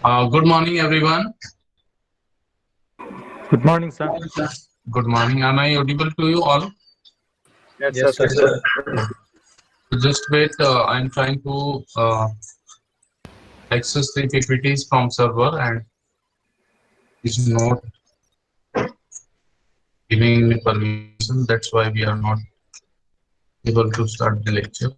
Good morning, everyone. Good morning, sir. Good morning. Am I audible to you all? Yes, sir. Just wait. I'm trying to access the PPTs from server and it's not giving me permission. That's why we are not able to start the lecture.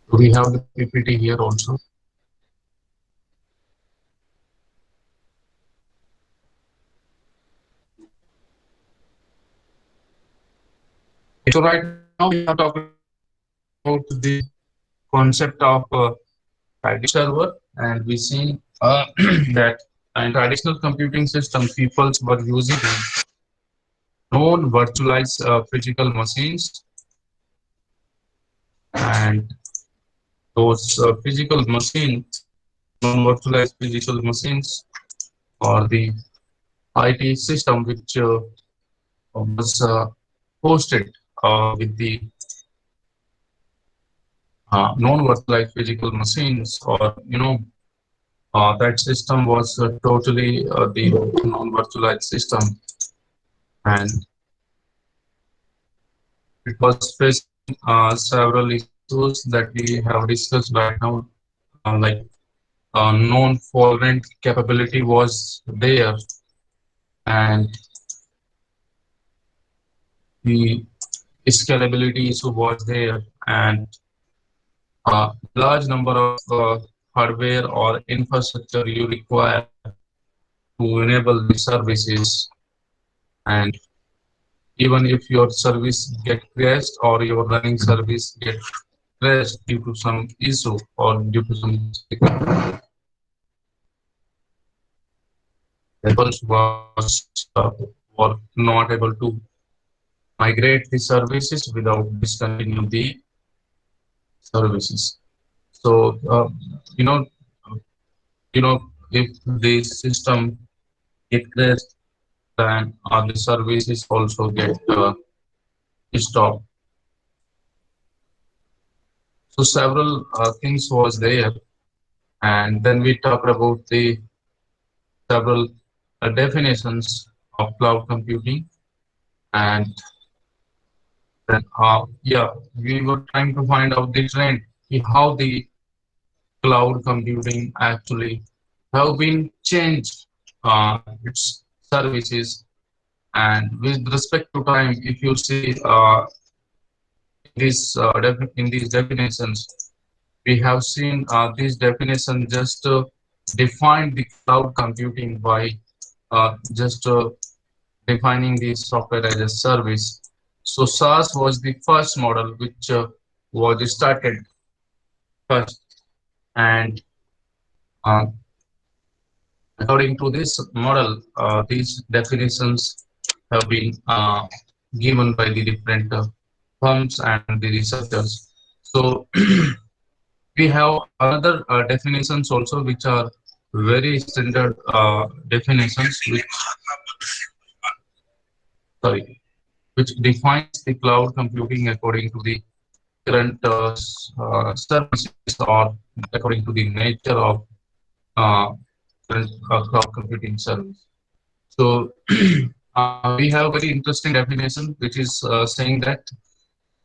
We have the PPT here also. So right now we have talked about the concept of traditional server, and we see that in traditional computing system, people were using known virtualized physical machines, and those physical machines, known virtualized physical machines, or the IT system which was hosted with the non-virtualized physical machines, or that system was totally the non-virtualized system, and it was facing several issues that we have discussed right now, like non-fault capability was there, and the scalability issue was there, and large number of hardware or infrastructure you require to enable the services. And even if your service get crashed or your running service get crashed due to some issue or due to some mistake, developers was were not able to migrate the services without discontinue the services. So you know, you know, if the system get crashed, then the services also get stopped. So several things was there, and then we talked about the several definitions of cloud computing, and then yeah, we were trying to find out the trend, how the cloud computing actually have been changed its services. And with respect to time, if you see in these definitions, we have seen this definition just defined the cloud computing by just defining the software as a service. So SaaS was the first model which was started first, and uh, according to this model, these definitions have been given by the different firms and the researchers. So we have another definitions also, which are very standard definitions, which sorry, which defines the cloud computing according to the current services, or according to the nature of uh, current cloud computing service. So we have very interesting definition, which is saying that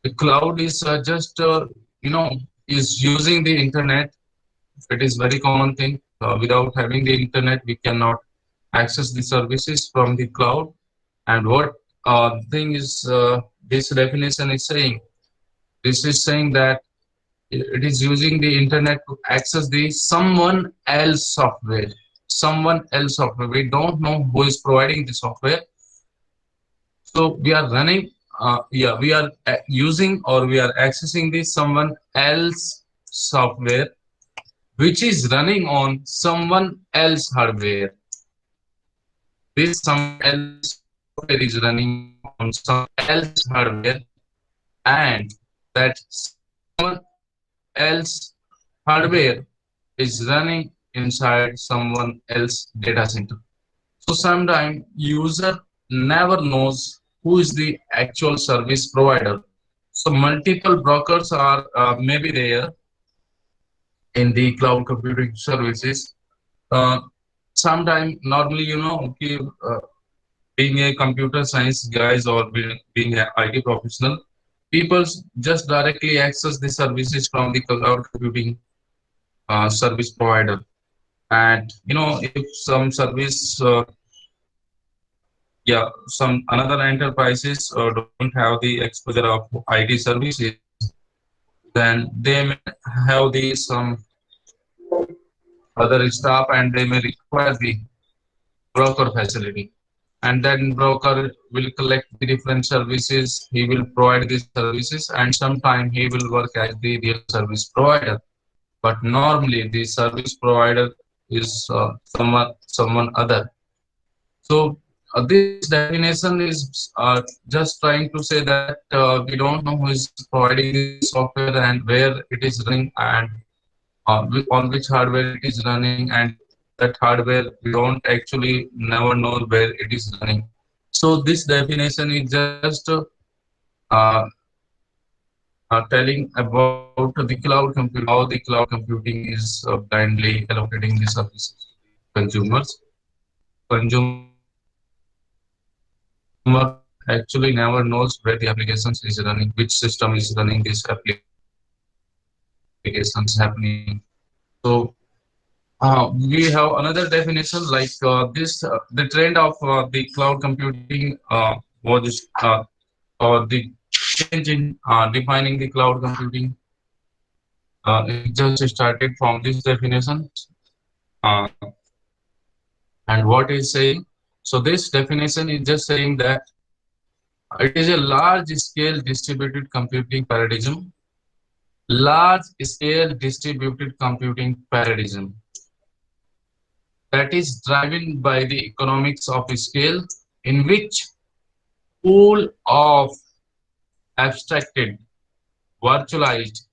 the cloud is just is using the internet. It is very common thing. Without having the internet, we cannot access the services from the cloud. And what thing is this definition is saying? This is saying that it is using the internet to access the someone else software. Someone else software. We don't know who is providing the software. So we are running. Yeah, we are using or we are accessing the someone else software which is running on someone else hardware. This someone else software is running on someone else hardware, and that someone else hardware is running inside someone else data center. So sometimes user never knows who is the actual service provider. So multiple brokers are maybe there in the cloud computing services. Uh, Sometimes normally okay, being a computer science guys or being an IT professional, people just directly access the services from the cloud computing service provider. And if some service yeah, some another enterprises don't have the exposure of IT services, then they may have the some other staff and they may require the broker facility. And then broker will collect the different services, he will provide these services, and sometime he will work as the real service provider. But normally the service provider is someone other. So this definition is just trying to say that we don't know who is providing the software and where it is running, and on which hardware it is running, and that hardware we don't actually never know where it is running. So this definition is just uh, telling about the cloud computing, how the cloud computing is blindly allocating the services to the consumers. Consumer actually never knows where the applications is running, which system is running these applications happening. So we have another definition like the trend of the cloud computing was or the change in defining the cloud computing. It just started from this definition. Uh, and what is saying? So this definition is just saying that it is a large scale distributed computing paradigm, large scale distributed computing paradigm that is driven by the economics of scale, in which pool of abstracted, virtualized,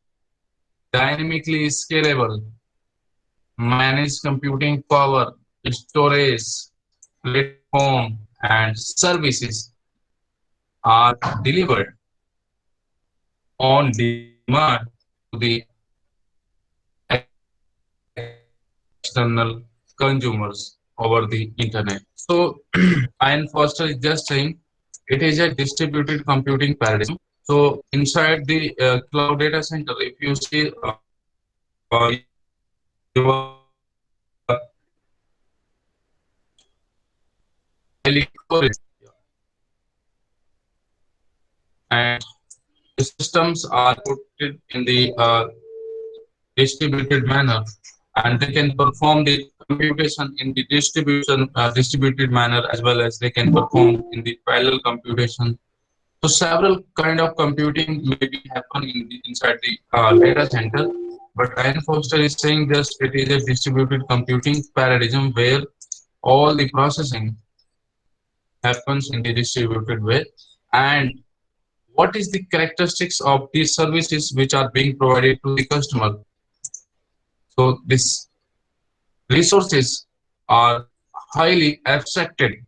dynamically scalable, managed computing power, storage, platform, and services are delivered on demand to the external consumers over the internet. So Ian Foster is just saying it is a distributed computing paradigm. So inside the cloud data center, if you see your highly correlated and the systems are put it in the distributed manner, and they can perform the computation in the distributed manner, as well as they can perform in the parallel computation. So several kind of computing may be happen inside the data center, but Ian Foster is saying just it is a distributed computing paradigm where all the processing happens in the distributed way. And what is the characteristics of these services which are being provided to the customer? So these resources are highly abstracted.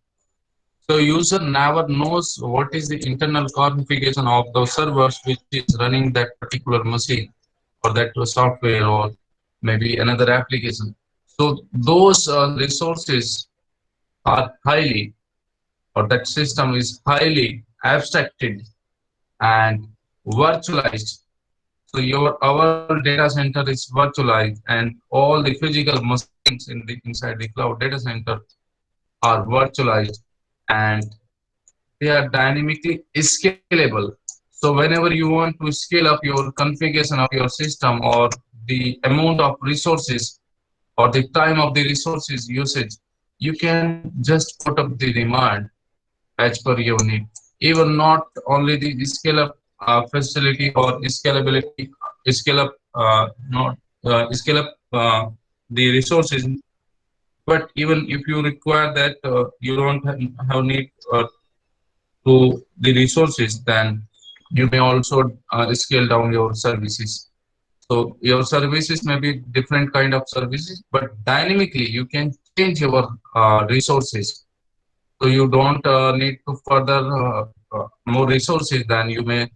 So user never knows what is the internal configuration of the servers which is running that particular machine or that software or maybe another application. So those resources are highly, or that system is highly abstracted and virtualized. So our data center is virtualized, and all the physical machines inside the cloud data center are virtualized, and they are dynamically scalable. So whenever you want to scale up your configuration of your system, or the amount of resources or the time of the resources usage, you can just put up the demand as per your need. Even not only the scale up facility or scalability, scale up not scale up the resources, but even if you require that you don't have need to the resources, then you may also scale down your services. So your services may be different kind of services, but dynamically you can change your resources. So you don't need to further more resources than you may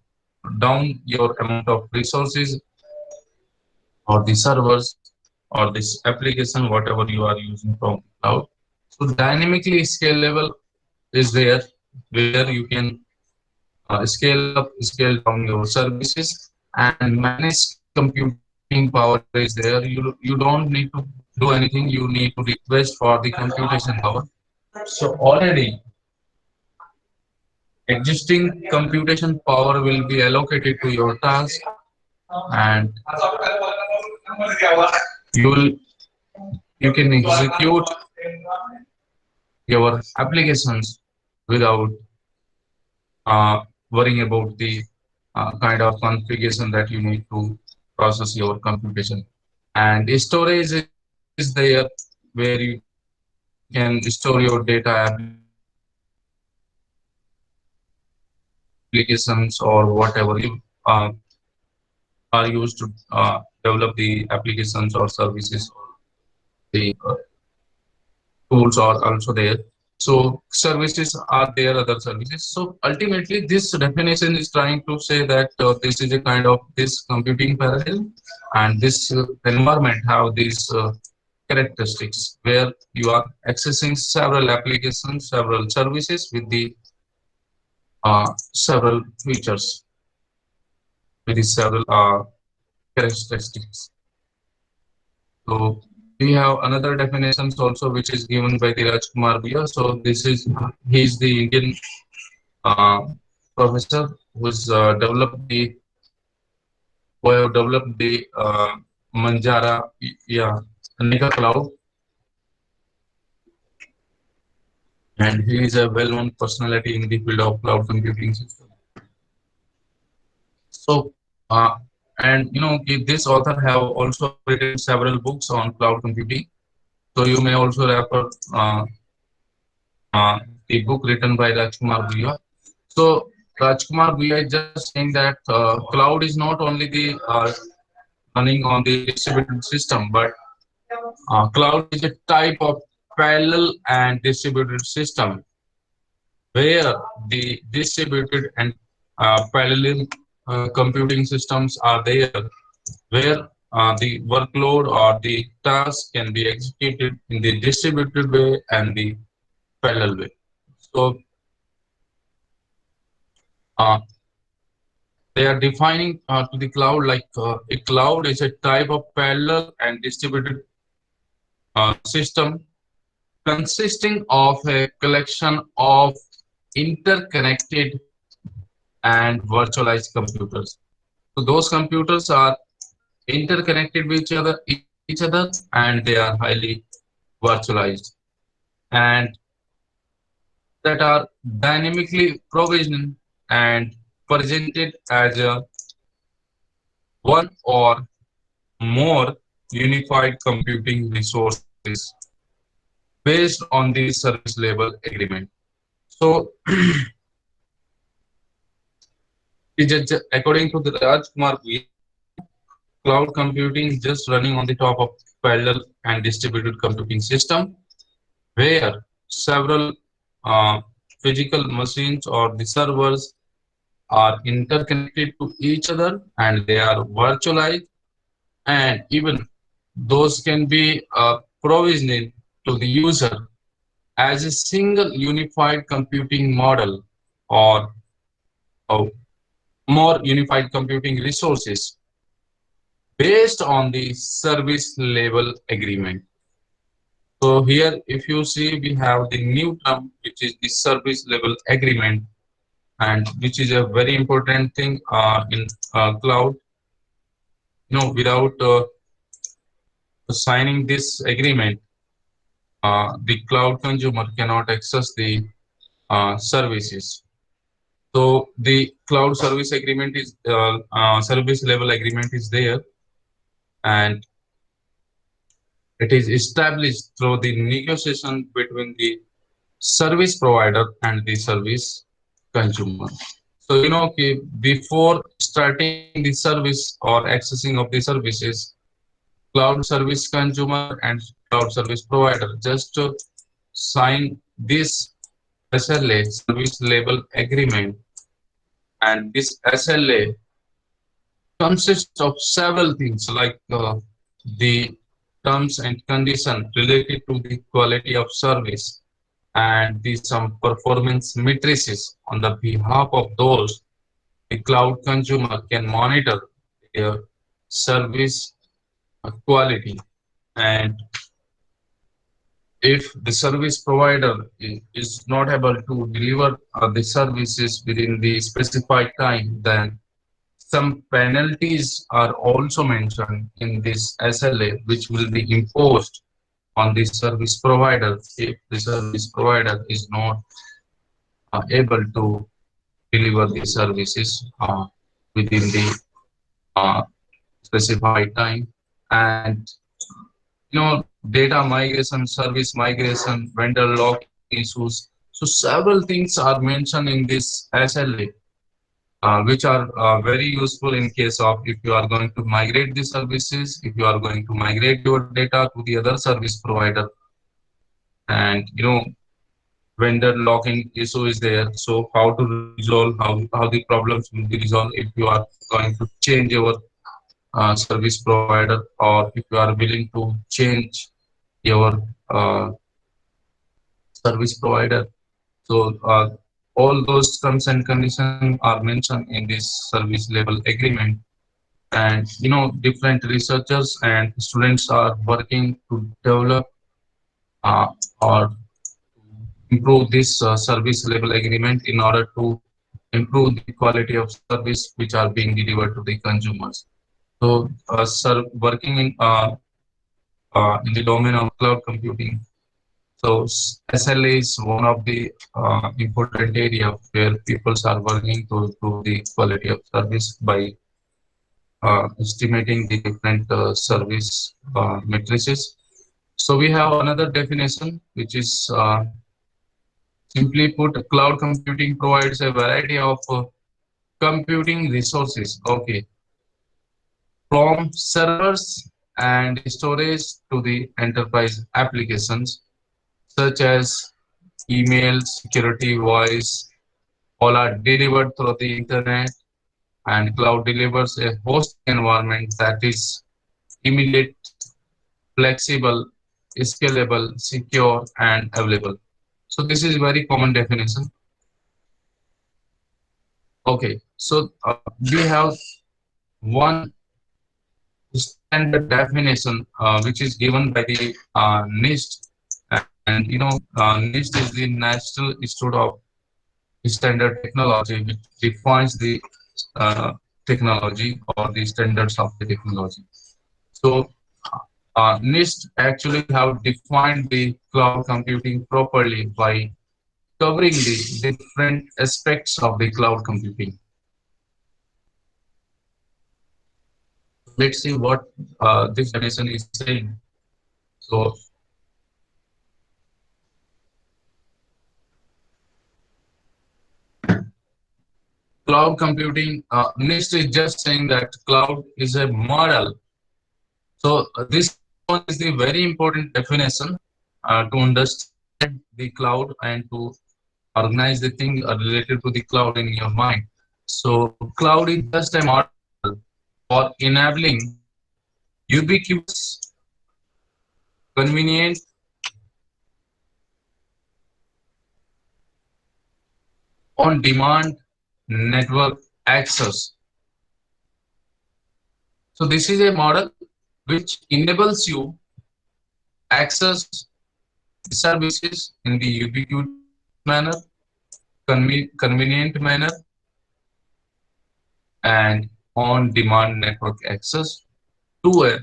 down your amount of resources or the servers or this application, whatever you are using from cloud. So dynamically scalable is there where you can scale up, scale down your services and manage computing power is there. You don't need to do anything. You need to request for the computation power. So already existing computation power will be allocated to your task and you will you can execute your applications without worrying about the kind of configuration that you need to process your computation. And the storage is there where you can store your data applications or whatever you uh, are used to develop the applications or services or the tools are also there. So services are there, other services. So ultimately, this definition is trying to say that this is a kind of this computing parallel, and this environment have these characteristics where you are accessing several applications, several services with the several features, with the several characteristics. So we have another definitions also which is given by the Rajkumar Bhaiya. So this is he is the Indian uh, professor who's who have developed the Manjara, yeah, Nika Cloud, and he is a well-known personality in the field of cloud computing system. So and this author have also written several books on cloud computing. So you may also refer uh, the book written by Rajkumar Bhaiya. So Rajkumar Bhaiya is just saying that cloud is not only the running on the distributed system, but cloud is a type of parallel and distributed system where the distributed and parallel computing systems are there, where the workload or the task can be executed in the distributed way and the parallel way. So uh, they are defining to the cloud like a cloud is a type of parallel and distributed system consisting of a collection of interconnected and virtualized computers. So those computers are interconnected with each other, and they are highly virtualized, and that are dynamically provisioned and presented as a one or more unified computing resources based on the service level agreement. So, according to the Rajkumar Bhaiya, cloud computing is just running on the top of parallel and distributed computing system where several uh, physical machines or the servers are interconnected to each other and they are virtualized, and even those can be provisioned to the user as a single unified computing model or more unified computing resources based on the service level agreement. So here, if you see, we have the new term, which is the service level agreement, and which is a very important thing in cloud. Without signing this agreement, the cloud consumer cannot access the services. So the cloud service agreement is service level agreement is there, and it is established through the negotiation between the service provider and the service consumer. So, okay, before starting the service or accessing of the services, cloud service consumer and cloud service provider just to sign this SLA, service level agreement, and this SLA consists of several things like the terms and conditions related to the quality of service and the some performance matrices on the behalf of those the cloud consumer can monitor their service quality. And if the service provider is not able to deliver the services within the specified time, then some penalties are also mentioned in this SLA, which will be imposed on the service provider if the service provider is not able to deliver the services within the uh, specified time. And data migration, service migration, vendor locking issues. So several things are mentioned in this SLA, which are very useful in case of if you are going to migrate the services, if you are going to migrate your data to the other service provider, and vendor locking issue is there. So how to resolve, how the problems will be resolved if you are going to change your service provider, or if you are willing to change your service provider. So all those terms and conditions are mentioned in this service level agreement. And different researchers and students are working to develop uh, or improve this service level agreement in order to improve the quality of service which are being delivered to the consumers. So, sir, working in the domain of cloud computing, so SLA is one of the important area where people are working to improve the quality of service by estimating the different service matrices. So we have another definition, which is simply put, cloud computing provides a variety of computing resources. Okay, from servers and storage to the enterprise applications such as email, security, voice, all are delivered through the internet, and cloud delivers a hosting environment that is immediate, flexible, scalable, secure, and available. So this is very common definition. Okay, so we have one standard definition which is given by the NIST, and NIST is the National Institute of Standard Technology, which defines the uh, technology or the standards of the technology. So NIST actually have defined the cloud computing properly by covering the different aspects of the cloud computing. Let's see what this definition is saying. So cloud computing, NIST is just saying that cloud is a model. So this one is the very important definition to understand the cloud and to organize the thing related to the cloud in your mind. So cloud is just a model for enabling ubiquitous, convenient, on-demand network access. So this is a model which enables you access services in the ubiquitous manner, convenient manner, and on-demand network access to a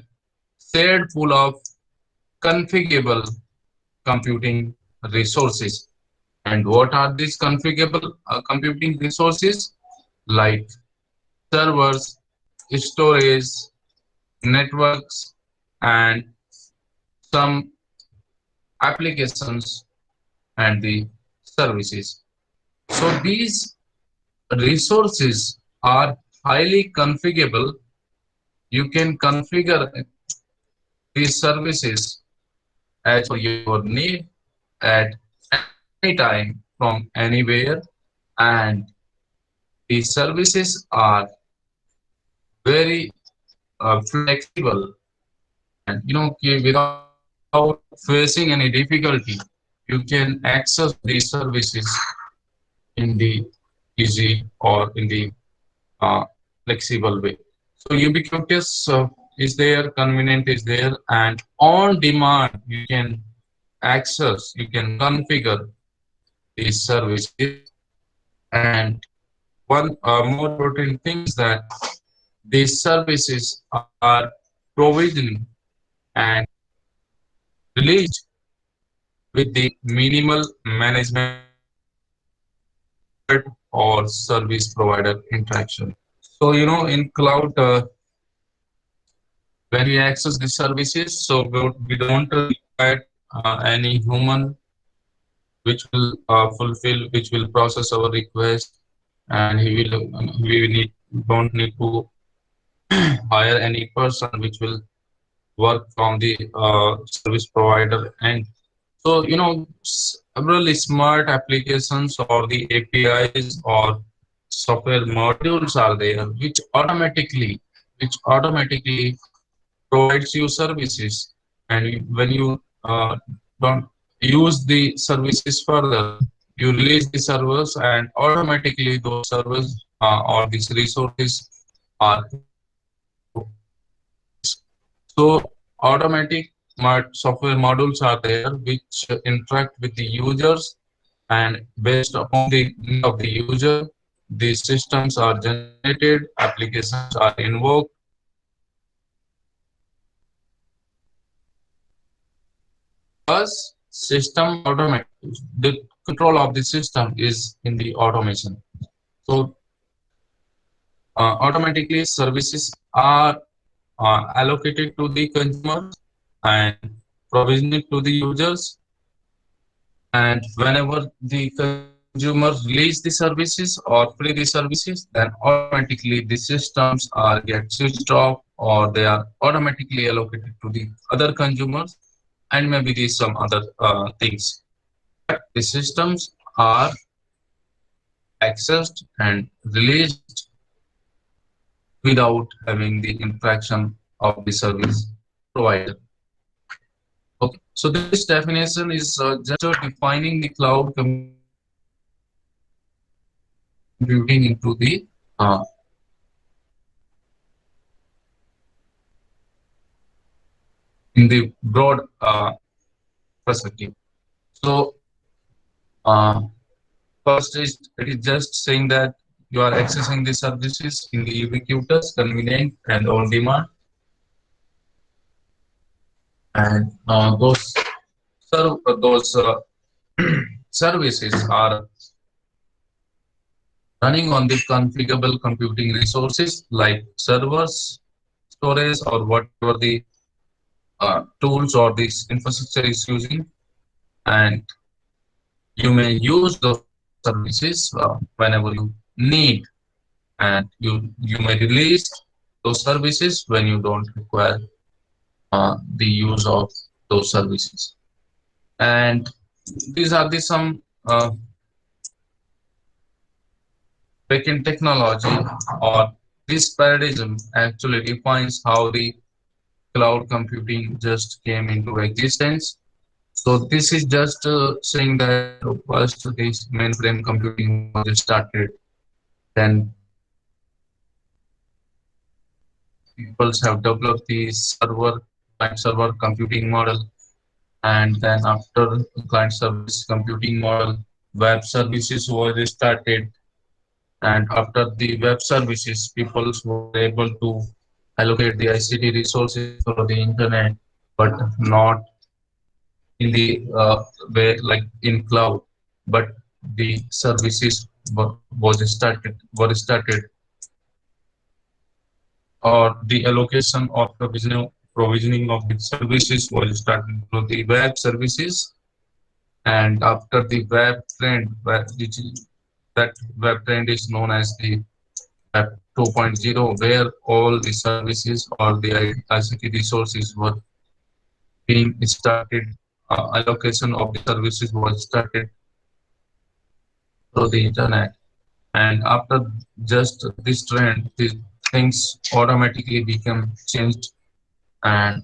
shared pool of configurable computing resources. And what are these configurable computing resources? Like servers, storage, networks, and some applications and the services. So these resources are highly configurable. You can configure these services as per your need at any time from anywhere, and these services are very flexible, and without facing any difficulty, you can access these services in the easy or in the uh, flexible way. So ubiquitous is there, convenient is there, and on demand you can access, you can configure these services. And one more important thing is that these services are provisioned and released with the minimal management effort or service provider interaction. So, in cloud, when we access the services, so we don't require any human which will fulfill, which will process our request, and we don't need to hire any person which will work from the service provider. And so, several smart applications or the APIs or software modules are there which automatically provides you services. And when you don't use the services further, you release the servers, and automatically those servers or these resources are provided to services. So automatic software modules are there which interact with the users, and based upon the need of the user, these systems are generated, applications are invoked, because system automate the control of the system is in the automation. So automatically services are allocated to the consumers and provisioned to the users. And whenever the consumer release the services or free the services, then automatically the systems are get switched off, or they are automatically allocated to the other consumers, and maybe these some other things. But the systems are accessed and released without having the interaction of the service provider. Okay, so this definition is just defining the cloud computing into the uh, in the broad perspective. So uh, first is it is just saying that you are accessing the services in the ubiquitous, convenient, and on demand, and those services are running on the configurable computing resources like servers, storage, or whatever the tools or this infrastructure is using. And you may use those services whenever you need, and you may release those services when you don't require the use of those services. And these are the some backend technology, or this paradigm actually defines how the cloud computing just came into existence. So this is just saying that first this mainframe computing was started, then people have developed the client server computing model, and then after client service computing model, web services was started, and after the web services, people were able to allocate the ICT resources for the internet, but not in the way like in cloud, but the services were started, or the allocation or provisioning of the services was started through the web services. And after the web trend, that web trend is known as the Web 2.0, where all the services or the ICT resources were being started, allocation of the services was started through the internet. And after just this trend, the things automatically become changed, and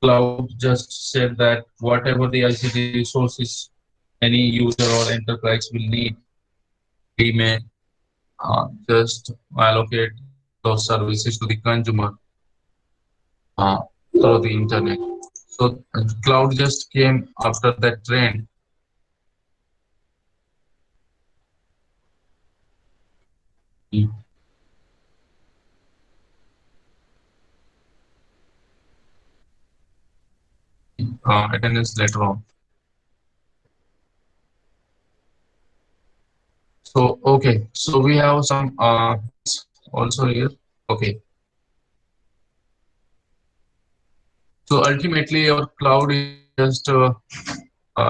cloud just said that whatever the ICT resources any user or enterprise will need, we may just allocate those services to the consumer uh, through the internet. So cloud just came after that trend. Attendance later on. So okay, so we have some also here. Okay, so ultimately our cloud is just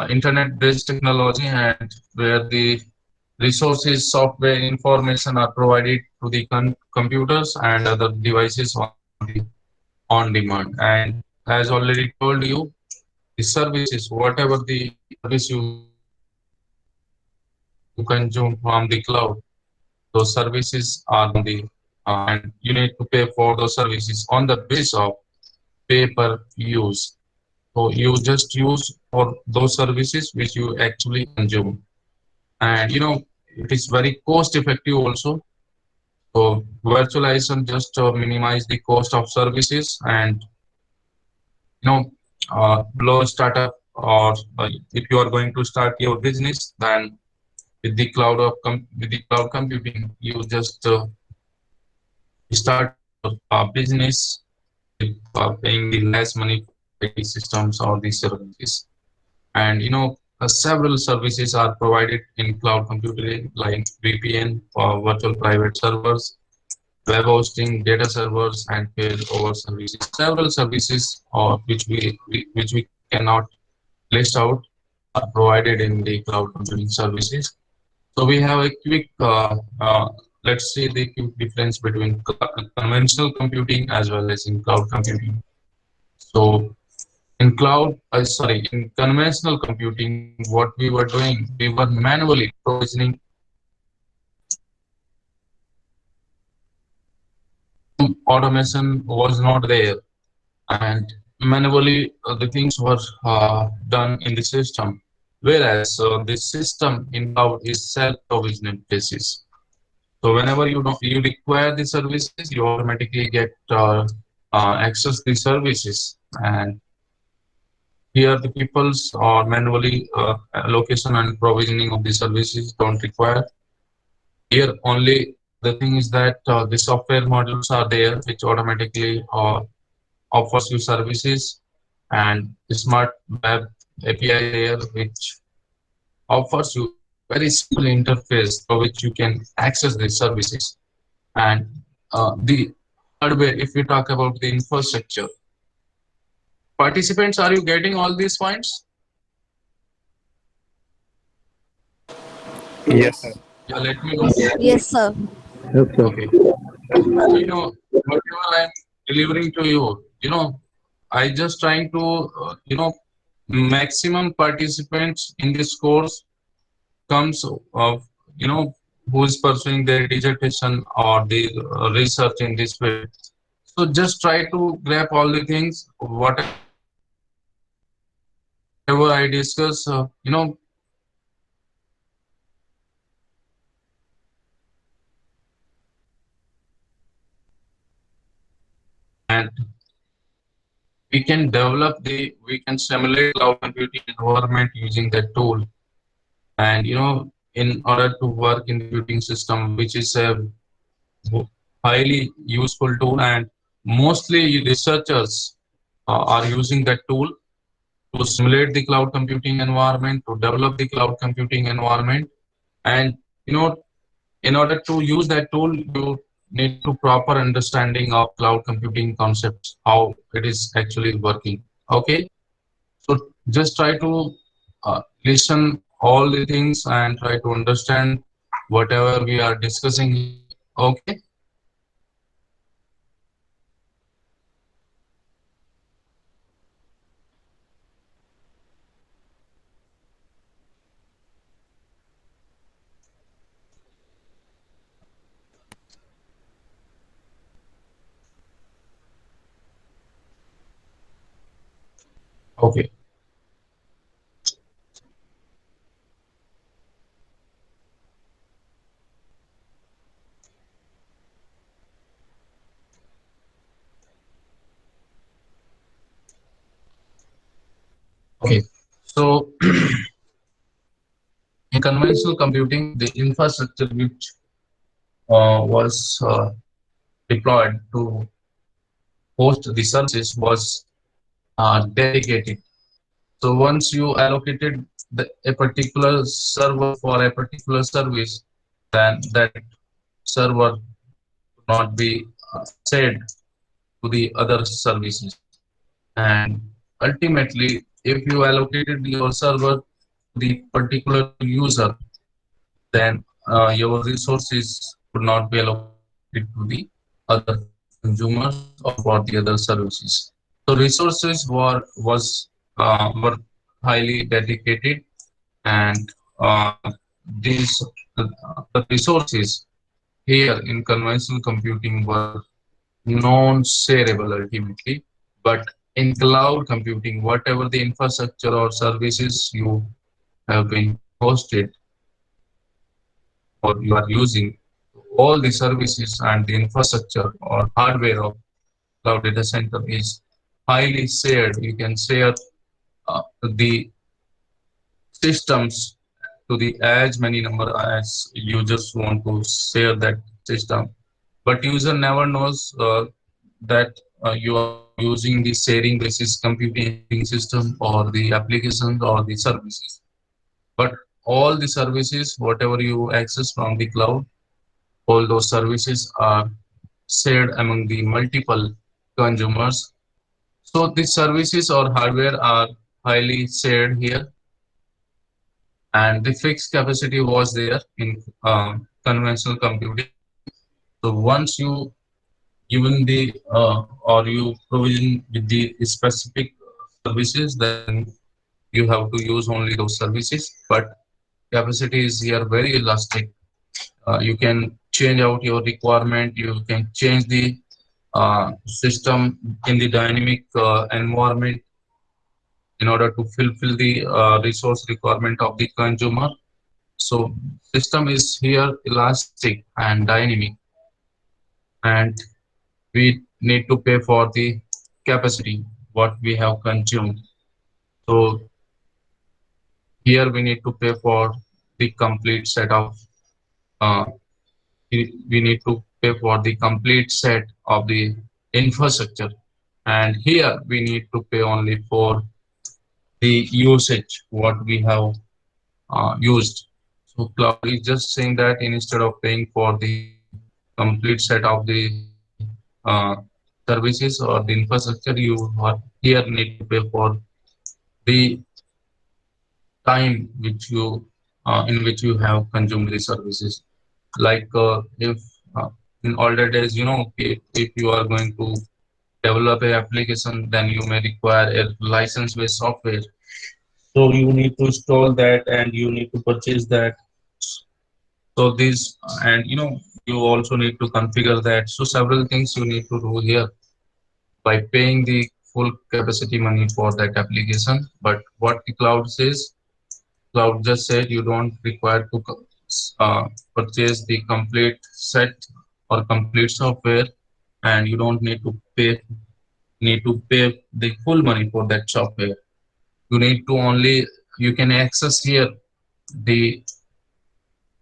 internet-based technology, and where the resources, software, information are provided to the computers and other devices on demand. And as already told you, the services, whatever the service you consume from the cloud, those services are on the and you need to pay for those services on the basis of pay per use. So you just use for those services which you actually consume. And it is very cost effective also. So virtualization just minimize the cost of services, and you know low startup, or if you are going to start your business, then with the cloud computing you just start your business with paying the less money for the IT systems or the services. And several services are provided in cloud computing, like VPN, virtual private servers, web hosting, data servers, and failover services. Several services which we cannot list out are provided in the cloud computing services. So we have a quick, let's see the quick difference between conventional computing as well as in cloud computing. So in conventional computing, what we were doing, we were manually provisioning automation was not there, and manually the things were done in the system. Whereas the system in cloud is self-provisioned basis. So whenever you require the services, you automatically get access the services. And here the people's manually allocation and provisioning of the services don't require. Here only the thing is that the software modules are there which automatically offers you services, and the smart web API there which offers you very simple interface through which you can access the services. And the hardware, if we talk about the infrastructure, participants, are you getting all these points? Yes, sir. Yes. Yeah, let me know. Yes, sir. Yes, sir. Okay. So, whatever I'm delivering to you, I just trying to, maximum participants in this course comes of, you know, who is pursuing their dissertation or the research in this field. So just try to grab all the things, whatever I discuss, and we can simulate cloud computing environment using that tool. And in order to work in the computing system, which is a highly useful tool, and mostly researchers are using that tool to simulate the cloud computing environment, to develop the cloud computing environment. And you know, in order to use that tool, you need to proper understanding of cloud computing concepts, how it is actually working. Okay, so just try to listen all the things and try to understand whatever we are discussing here. Okay. Okay. Okay. So in conventional computing, the infrastructure which was deployed to host the services was dedicated. So once you allocated a particular server for a particular service, then that server would not be shared to the other services. And ultimately, if you allocated your server to the particular user, then your resources could not be allocated to the other consumers or for the other services. So resources were highly dedicated, and these the resources here in conventional computing were non-shareable ultimately. But in cloud computing, whatever the infrastructure or services you have been hosted or you are using, all the services and the infrastructure or hardware of cloud data center is highly shared. You can share the systems to the as many number as users want to share that system. But user never knows that you are using the sharing basis computing system or the applications or the services. But all the services, whatever you access from the cloud, all those services are shared among the multiple consumers. So the services or hardware are highly shared here, and the fixed capacity was there in conventional computing. So once you given the or you provision with the specific services, then you have to use only those services. But capacity is here very elastic. You can change out your requirement. You can change the system in the dynamic environment in order to fulfill the resource requirement of the consumer. So system is here elastic and dynamic, and we need to pay for the capacity what we have consumed. So here we need to pay for the complete set of uh, we need to pay for the complete set of the infrastructure, and here we need to pay only for the usage what we have used. So cloud is just saying that instead of paying for the complete set of the uh, services or the infrastructure, you are here need to pay for the time which you in which you have consumed the services. Like if in older days, if you are going to develop a application, then you may require a license-based software. So you need to install that and you need to purchase that. So this and you also need to configure that. So several things you need to do here by paying the full capacity money for that application. But what the cloud says, cloud just said you don't require to purchase the complete set or complete software, and you don't need to pay the full money for that software. You need to only you can access here the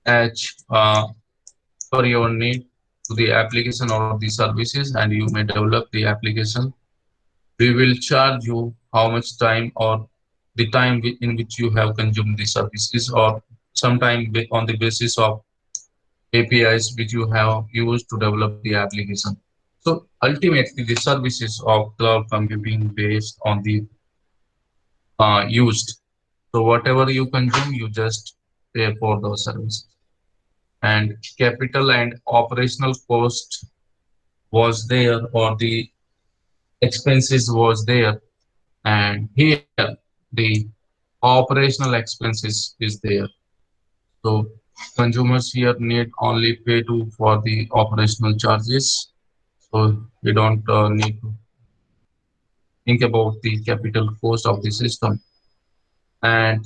edge for your need to the application or the services, and you may develop the application. We will charge you how much time or the time in which you have consumed the services, or sometime on the basis of APIs which you have used to develop the application. So ultimately, the services of cloud computing based on the used. So whatever you consume, you just pay for those services. and capital and operational cost was there, or the expenses was there, and here the operational expenses is there. So consumers here need only pay to for the operational charges. So we don't need to think about the capital cost of the system. And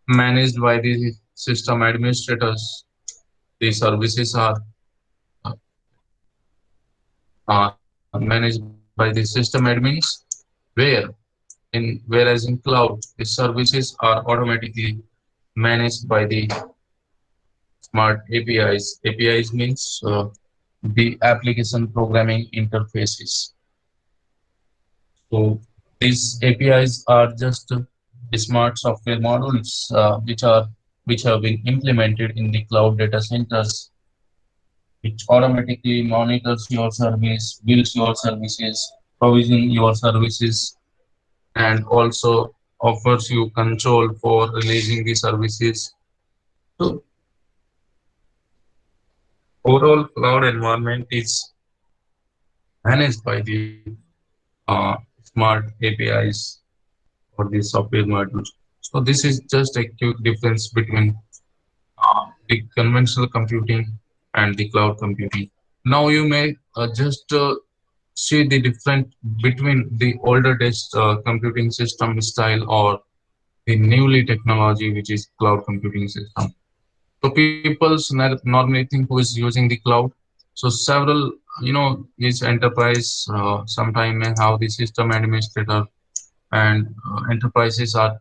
managed by the system administrators, the services are managed by the system admins, where whereas in cloud the services are automatically managed by the smart APIs. APIs means the application programming interfaces. So these APIs are just smart software modules which have been implemented in the cloud data centers, which automatically monitors your service, builds your services, provision your services, and also offers you control for releasing the services. So overall cloud environment is managed by the smart APIs or the software modules. So this is just a quick difference between the conventional computing and the cloud computing. Now you may just see the difference between the older days computing system style or the newly technology which is cloud computing system. So people normally think who is using the cloud. So several, each enterprise sometime may have the system administrator, and enterprises are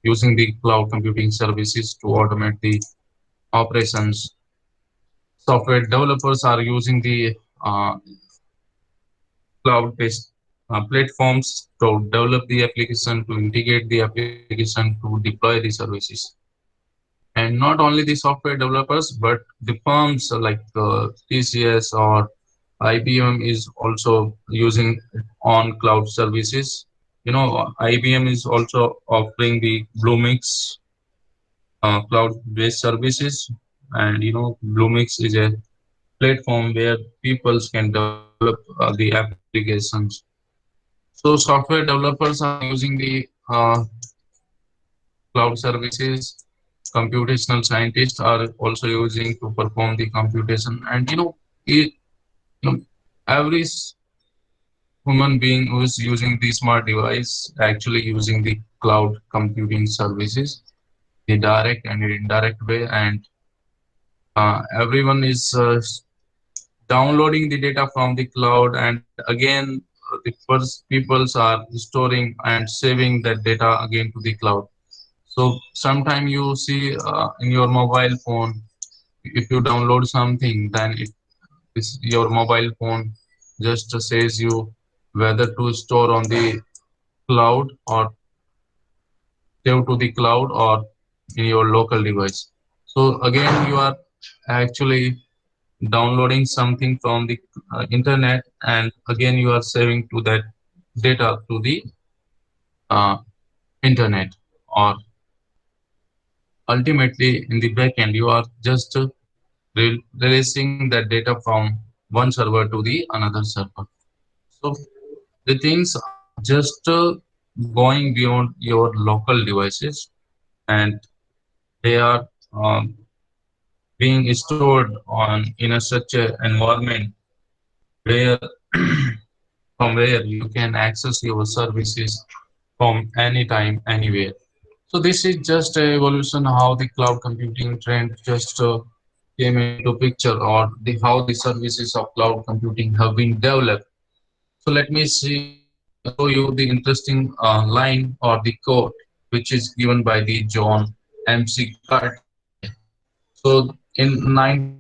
using the cloud computing services to automate the operations. Software developers are using the cloud-based platforms to develop the application, to integrate the application, to deploy the services. And not only the software developers, but the firms like TCS or IBM is also using on cloud services. IBM is also offering the Bluemix cloud-based services, and Bluemix is a platform where people can develop the applications. So software developers are using the cloud services. Computational scientists are also using to perform the computation, and you know every human being who is using the smart device actually using the cloud computing services, the direct and the indirect way, and everyone is downloading the data from the cloud, and again the first peoples are storing and saving that data again to the cloud. So sometime you see in your mobile phone, if you download something, then your mobile phone just says you whether to store on the cloud or save to the cloud or in your local device. So again, you are actually downloading something from the internet, and again you are saving to that data to the uh, internet, or ultimately in the backend you are just releasing that data from one server to the another server. So the things are just going beyond your local devices, and they are being stored on in a such a environment where from where you can access your services from anytime, anywhere. So this is just a evolution how the cloud computing trend just came into picture, or the how the services of cloud computing have been developed. So let me show you the interesting line or the quote which is given by the John MC Carter. So in 1970s,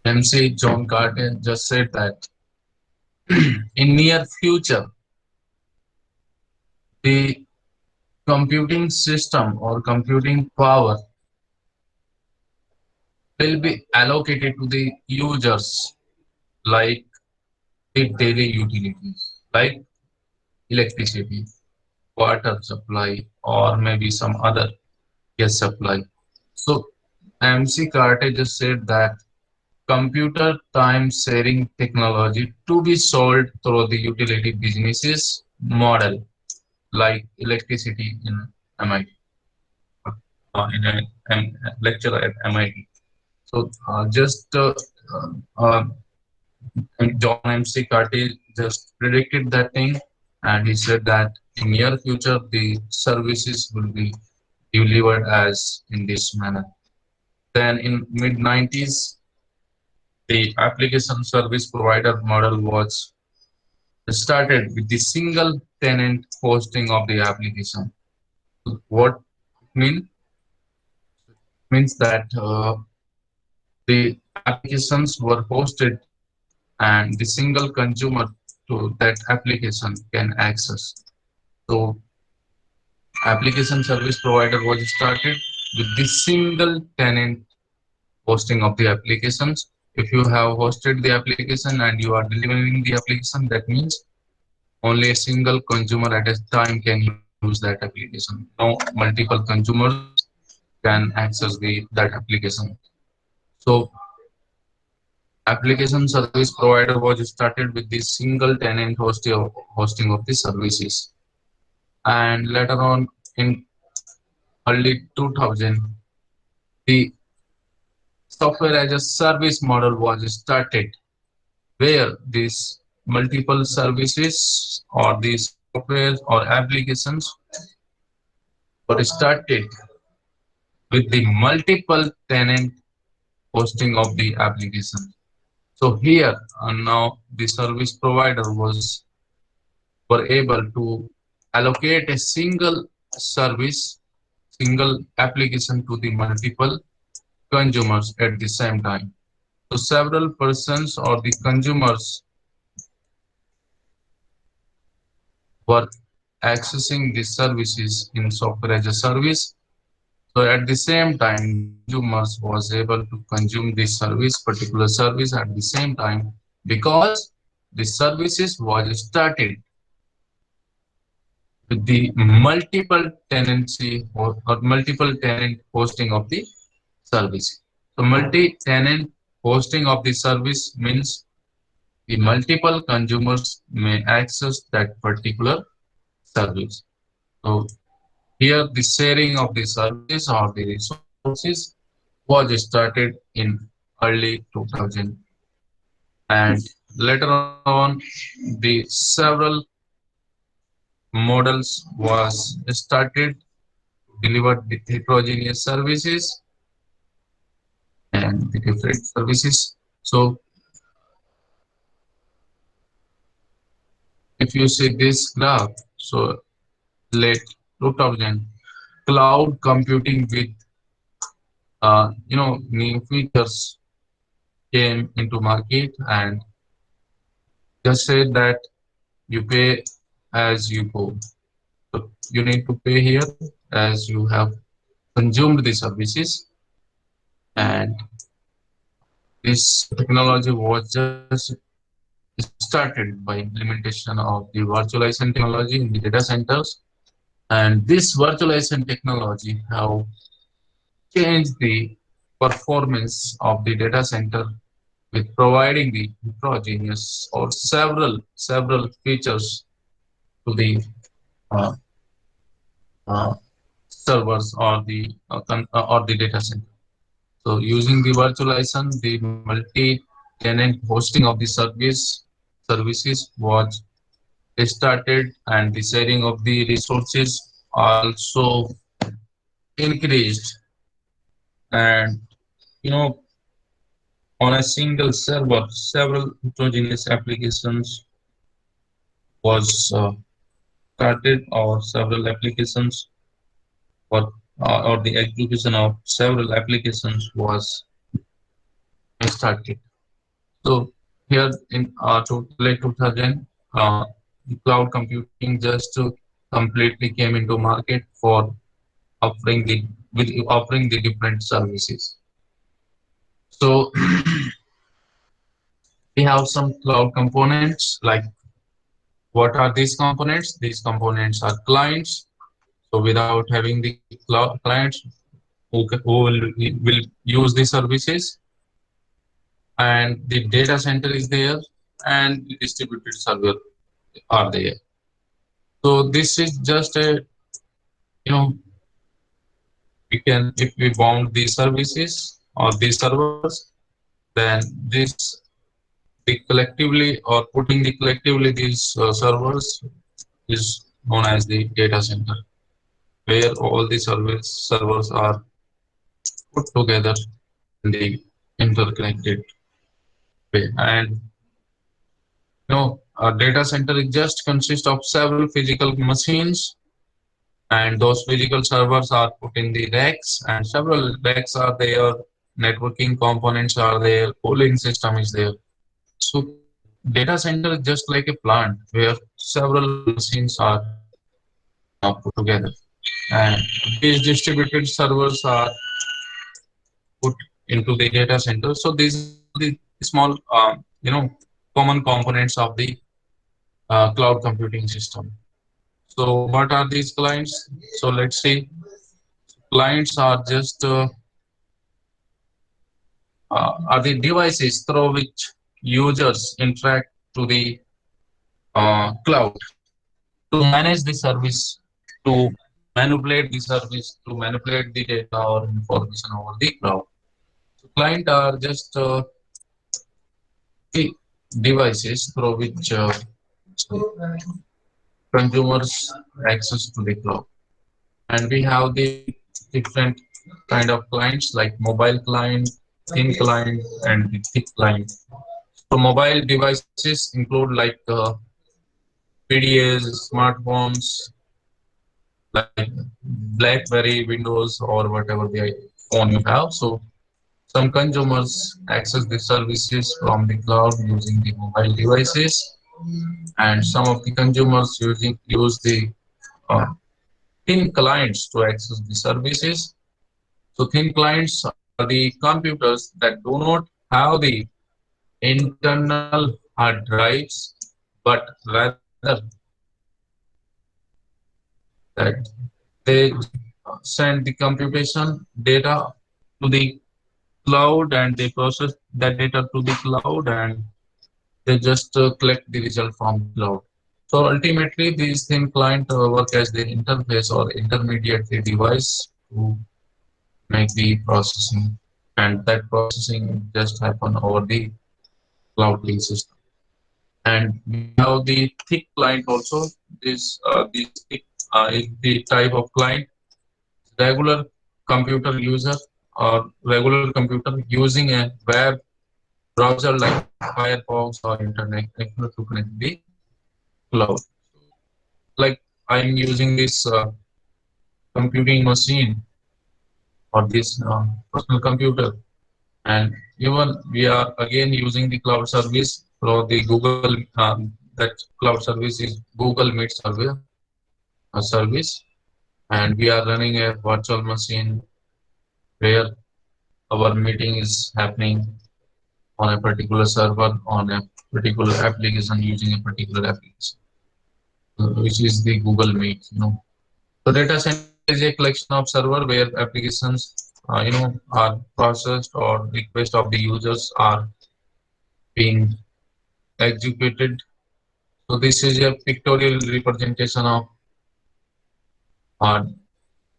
MC John Carter just said that in near future, the computing system or computing power will be allocated to the users like the daily utilities, like electricity, water supply, or maybe some other gas supply. So MC Karte just said that computer time sharing technology to be sold through the utility businesses model like electricity in MIT, in a lecture at MIT. So just uh, John MC Carty just predicted that thing, and he said that in near future the services will be delivered as in this manner. Then in mid 90s, the application service provider model was started with the single tenant hosting of the application. What mean means that the applications were hosted and the single consumer to that application can access. So application service provider was started with the single tenant hosting of the applications. If you have hosted the application and you are delivering the application, that means only a single consumer at a time can use that application. No multiple consumers can access that application. So application service provider was started with the single tenant hosting of the services. And later on in early 2000, the software as a service model was started where these multiple services or these software or applications were started with the multiple tenant hosting of the application. So here now the service provider was were able to allocate a single service, single application to the multiple consumers at the same time. So several persons or the consumers were accessing these services in software as a service. So at the same time, the consumers was able to consume this service, particular service at the same time because the services was started with the multiple tenancy or multiple tenant hosting of the service. So multi-tenant hosting of the service means the multiple consumers may access that particular service. So here the sharing of the services or the resources was started in early 2000, and later on the several models was started delivered the heterogeneous services and the different services. So if you see this graph, so late 2000, cloud computing with new features came into market, and just said that you pay as you go. So you need to pay here as you have consumed the services, and this technology was just started by implementation of the virtualization technology in the data centers. And this virtualization technology have changed the performance of the data center with providing the heterogeneous or several features to the uh, uh, servers or the data center. So using the virtualization, the multi-tenant hosting of the services was started, and the sharing of the resources also increased. And you know, on a single server, several heterogeneous applications was started, or several applications, or the execution of several applications was started. So here in late 2000, cloud computing just completely came into market for offering the with offering the different services. So we have some cloud components. Like, what are these components? These components are clients. So without having the cloud clients who will use the services, and the data center is there, and the distributed server are there. So this is just a, you know, we can, if we bound these services or these servers, then this, the collectively or putting the collectively these servers is known as the data center, where all the servers are put together in the interconnected way. And a data center is just consists of several physical machines, and those physical servers are put in the racks, and several racks are there. Networking components are there. Cooling system is there. So data center is just like a plant where several machines are put together, and these distributed servers are put into the data center. So these are the small, common components of the cloud computing system. So what are these clients? So let's see. Clients are just are the devices through which users interact to the cloud to manage the service, to manipulate the service, to manipulate the data or information over the cloud. So client are just the devices through which consumers access to the cloud. And we have the different kind of clients like mobile client, thin client, and the thick client. So mobile devices include like PDAs, smartphones, like BlackBerry, Windows, or whatever the phone you have. So some consumers access the services from the cloud using the mobile devices, and some of the consumers use the uh, thin clients to access the services. So thin clients are the computers that do not have the internal hard drives, but rather that they send the computation data to the cloud, and they process that data to the cloud, and they just collect the result from the cloud. So ultimately, these thin client work as the interface or intermediate device to make the processing, and that processing just happen over the cloud-based system. And we have the thick client also. This thick is the type of client regular computer user or regular computer using a web browser like Firefox or Internet Explorer to connect the cloud. Like, I'm using this computing machine or this personal computer, and even we are again using the cloud service for the Google. That cloud service is Google Meet service, and we are running a virtual machine where our meeting is happening on a particular server on a particular application using a particular application, which is the Google Meet. The data center is a collection of server where applications, are processed or requests of the users are being executed. So this is a pictorial representation of uh,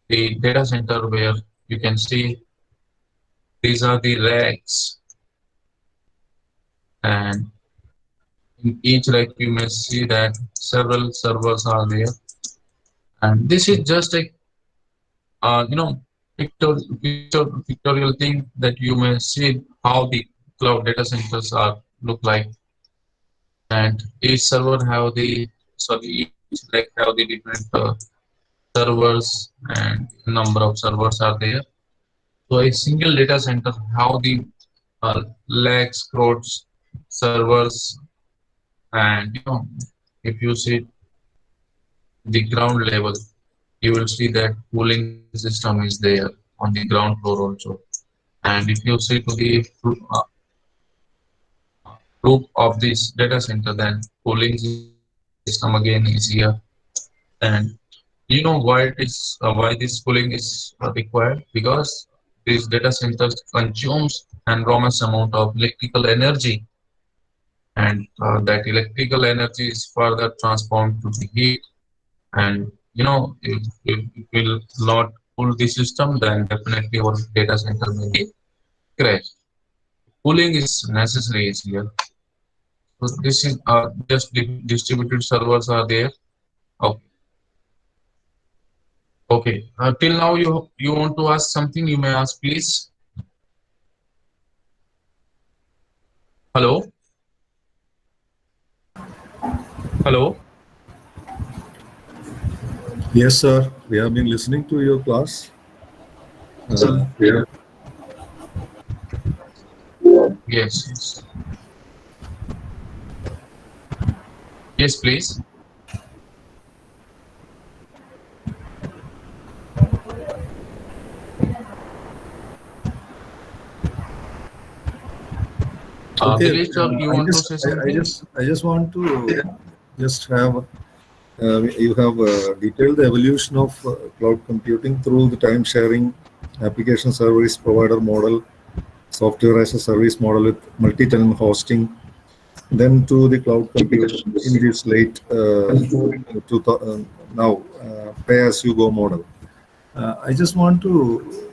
the data center where you can see these are the racks, and in each rack you may see that several servers are there. And this is just a pictorial thing that you may see how the cloud data centers are look like, and each server have the sorry each rack have the different servers, and number of servers are there. So a single data center how the lakhs crores servers, and if you see the ground level, you will see that cooling system is there on the ground floor also. And if you see to the roof of this data center, then cooling system again is here. And you know why it is why this cooling is required? Because these data centers consumes enormous amount of electrical energy, and that electrical energy is further transformed to the heat. And if it will not cool the system, then definitely our data center will be crashed. Cooling is necessary here. So this is just distributed servers are there. Okay. Okay. Till now, you want to ask something? You may ask, please. Hello. Hello. Yes, sir. We have been listening to your class. Yeah. Yes. Yes. Yes, please. Okay. Dilesh, you want to say something? I just want to just have you have detailed the evolution of cloud computing through the time sharing, application service provider model, software as a service model with multi-tenant hosting, then to the cloud computing in this late now pay as you go model. I just want to have an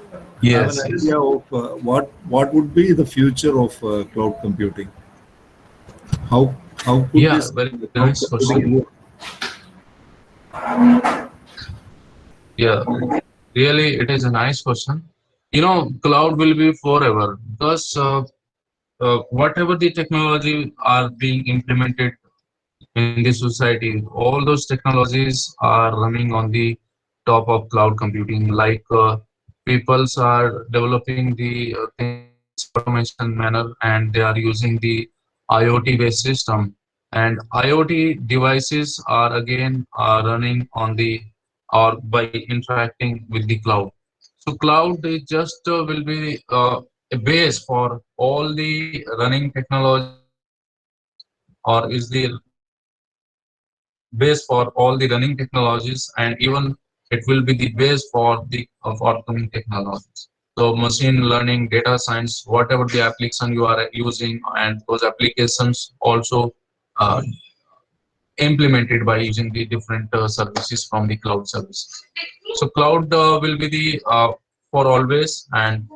Yes. Yes. idea of what would be the future of cloud computing. How how could Yeah. this Very cloud nice computing question. work? Yeah. Really, it is a nice question. Cloud will be forever because whatever the technology are being implemented in the society, all those technologies are running on the top of cloud computing. Like peoples are developing the things in automation manner, and they are using the IoT based system. And IoT devices are again running on the or by interacting with the cloud. So cloud is just will be a base for all the running technologies, or is the base for all the running technologies, and even it will be the base for the forthcoming technologies. So machine learning, data science, whatever the application you are using, and those applications also uh, implemented by using the different services from the cloud services. So cloud will be the for always, and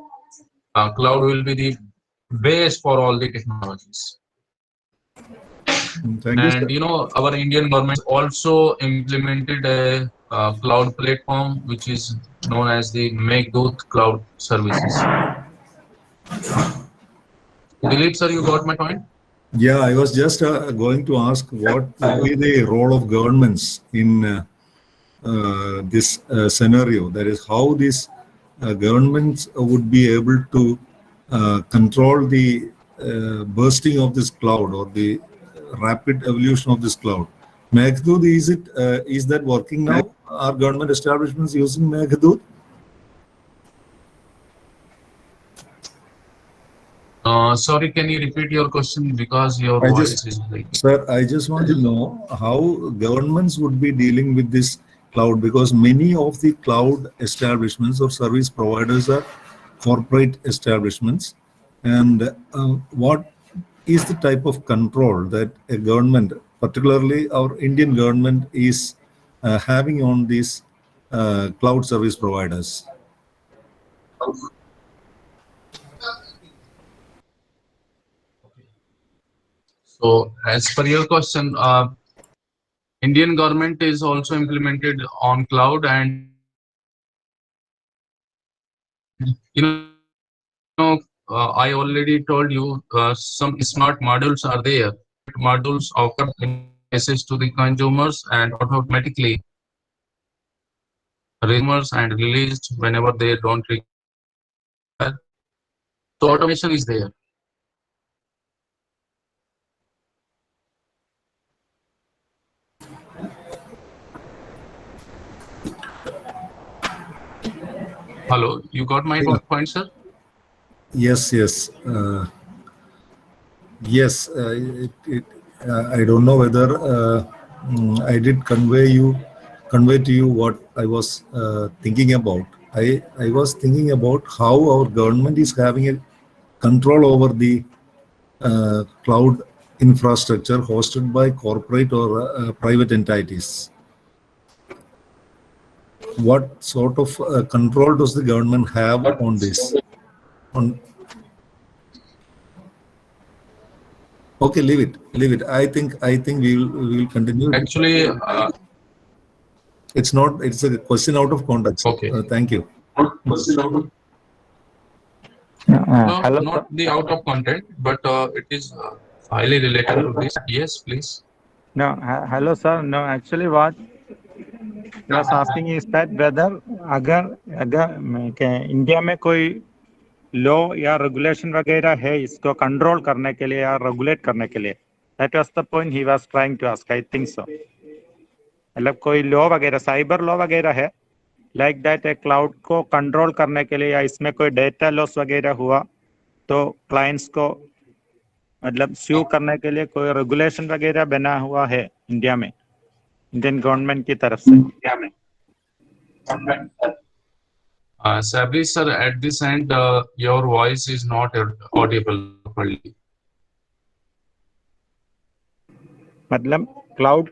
cloud will be the base for all the technologies. Thank you, And sir. our Indian government also implemented a cloud platform which is known as the Meghdut Cloud Services. Dilip sir, you got my point? Yeah, I was just going to ask what would be the role of governments in this scenario. That is, how these governments would be able to control the bursting of this cloud or the rapid evolution of this cloud. Meghdut, is that working now? Are government establishments using Meghdut? Sorry, can you repeat your question because your I voice just, is breaking? sir, I just want to know how governments would be dealing with this cloud, because many of the cloud establishments or service providers are corporate establishments. And what is the type of control that a government, particularly our Indian government, is having on these cloud service providers? So as per your question, Indian government is also implemented on cloud, and I already told you some smart modules are there. Modules offer message to the consumers and automatically consumers and released whenever they don't require. So automation is there. Hello, you got my Yeah. point, sir? Yes, yes. Yes, I don't know whether I did convey to you what I was thinking about. I was thinking about how our government is having a control over the cloud infrastructure hosted by corporate or private entities. What sort of control does the government have on this? On Okay, leave it, leave it. I think we will continue. Actually, It's not. It's a question out of context. okay. Thank you. No, Hello, sir. not the out of content, but it is highly related to this. Yes, please. No, hello, sir. No, actually, what I was asking is that whether अगर अगर India में कोई law या regulation वगैरह है इसको control करने के लिए या रेगुलेट करने के लिए, that was the point he was trying to ask. I think so. मतलब कोई लॉ वगैरह साइबर लॉ वगैरह है लाइक दैट ए क्लाउड को कंट्रोल करने के लिए या इसमें कोई डेटा लॉस वगैरह हुआ तो क्लाइंट्स को मतलब स्यू करने के लिए कोई रेगुलेशन वगैरह बना हुआ है इंडिया में इंडियन गवर्नमेंट की तरफ से Sabri sir, at this end, your voice is not audible properly. मतलब क्लाउड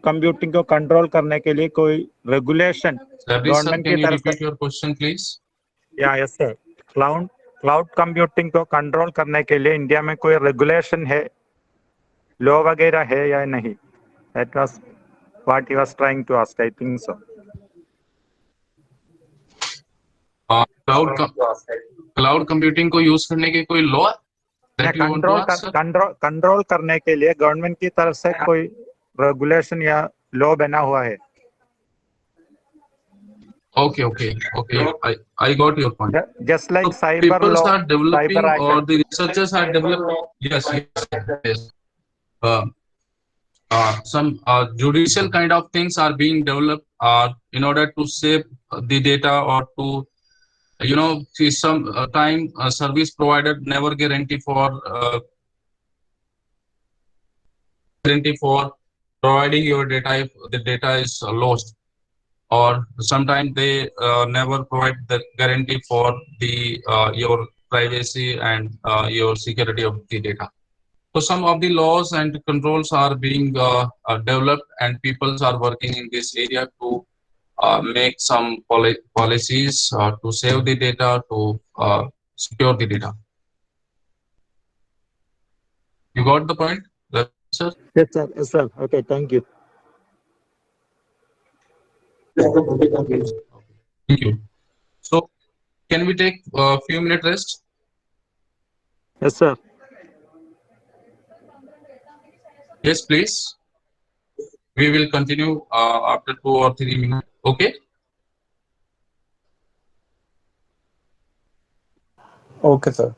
कंप्यूटिंग को कंट्रोल करने के लिए कोई रेगुलेशन Sabri sir, गवर्नमेंट की can you तरफ से repeat your question, please? या यस सर क्लाउड कंप्यूटिंग को कंट्रोल करने के लिए इंडिया में कोई रेगुलेशन है लॉ वगैरह है या नहीं that was what he was trying to ask I think so cloud computing को यूज करने के कोई law that you want to ask, sir? Control करने के लिए गवर्नमेंट की तरफ से कोई रेगुलेशन या लॉ बना हुआ है Okay. I got your point. Just like So cyber people law are developing cyber or act the researchers are developing. Yes. Uh, some judicial kind of things are being developed in order to save the data or to see some time service provider never guarantee for providing your data if the data is lost, or sometimes they never provide the guarantee for the your privacy and your security of the data. So some of the laws and controls are being developed, and peoples are working in this area to make some policies to save the data, to secure the data. You got the point, sir? yes sir okay thank you Thank you. So can we take a few minute rest? yes sir Yes, please. We will continue after 2 or 3 minutes. Okay. Okay, sir.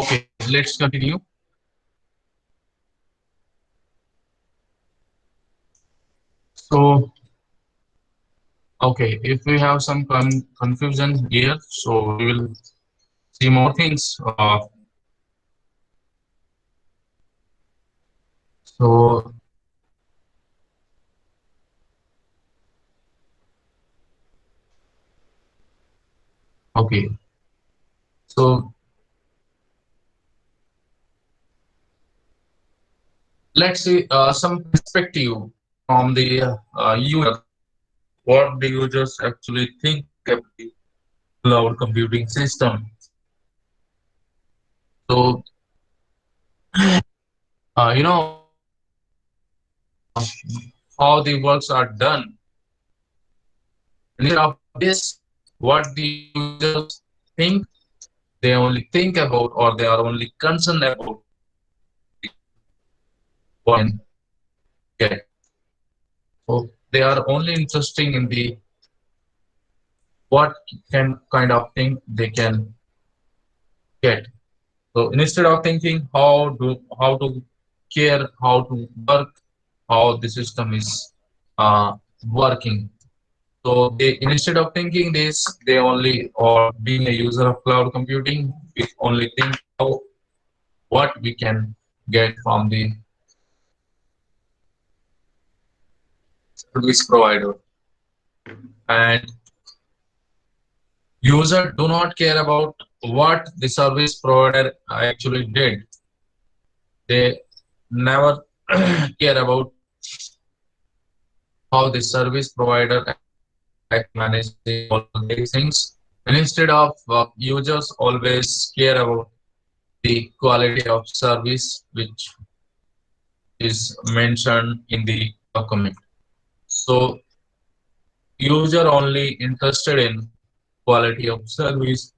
Okay, let's continue. So, okay, if we have some confusion here, so we will see more things. So, okay, so let's see some perspective from the user. What the users actually think of the cloud computing system. So, you know how the works are done. Instead of this, what the users think, they only think about or they are only concerned about what they can get. So they are only interested in the what kind of thing they can get. So instead of thinking how to care, how to work, how the system is working. So they instead of thinking this, they only or being a user of cloud computing, we only think how what we can get from the service provider. And user do not care about what the service provider actually did. They never care about how the service provider managing all these things. And instead of users always care about the quality of service which is mentioned in the document. So user only interested in quality of service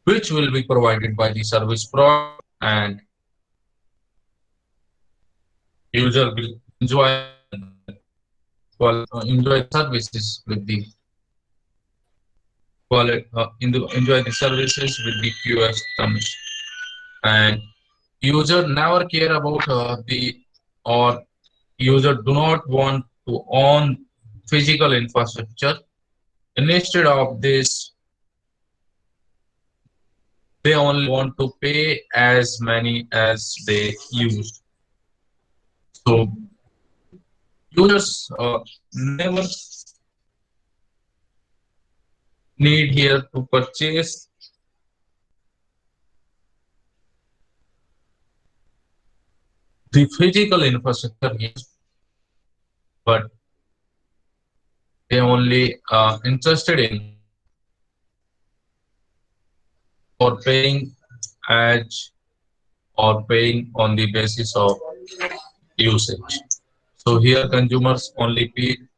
which will be provided by the service provider, and user will enjoy services with the enjoy the services with the QoS terms. And user never care about the or user do not want to own physical infrastructure. Instead of this, they only want to pay as many as they use. So users never need here to purchase the physical infrastructure here, but they only interested in or paying as or paying on the basis of usage. So here consumers only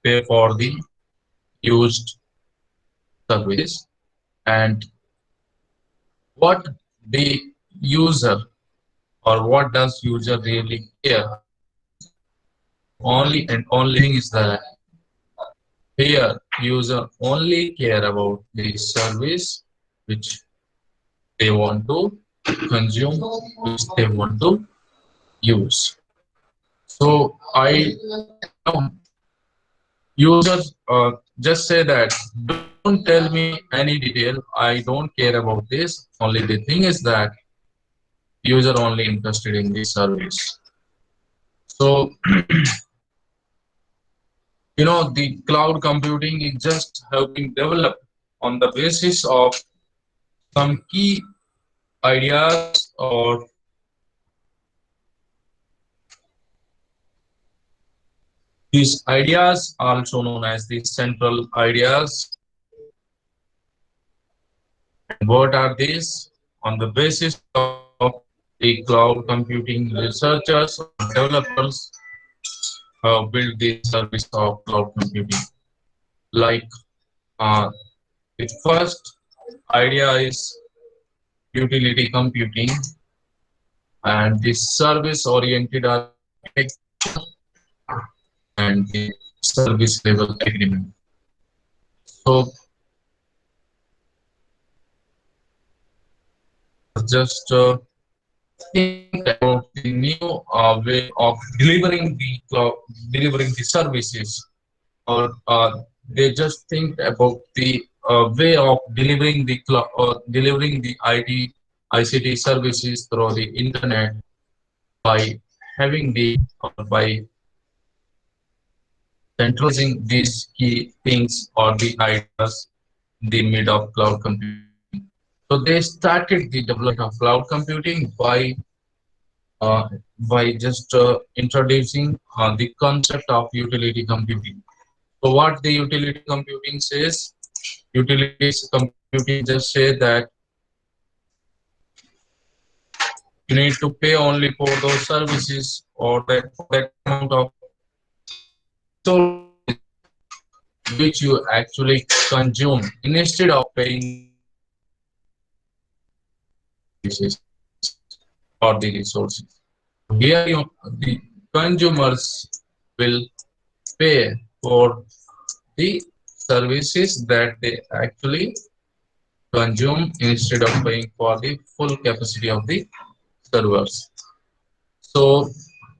pay for the used service, and what the user or what does user really care? Only and only thing is that here user only care about the service which they want to consume, which they want to use. So I users just say that don't tell me any detail. I don't care about this. Only the thing is that user only interested in the service. So the cloud computing is just helping develop on the basis of some key ideas or these ideas also known as the central ideas. And what are these? On the basis of the cloud computing researchers or developers build the service of cloud computing. Like the first idea is utility computing and the service oriented architecture and the service level agreement. So just think about the new way of delivering the services, or they just think about the way of delivering the ICT services through the internet by having the or by centralizing these key things or the ideas in the mid of cloud computing. So they started the development of cloud computing uh, by just introducing the concept of utility computing. So what the utility computing says, utilities computing just say that you need to pay only for those services or that for that amount of resources which you actually consume instead of paying the services or the resources. Here the consumers will pay for the services that they actually consume instead of paying for the full capacity of the servers. So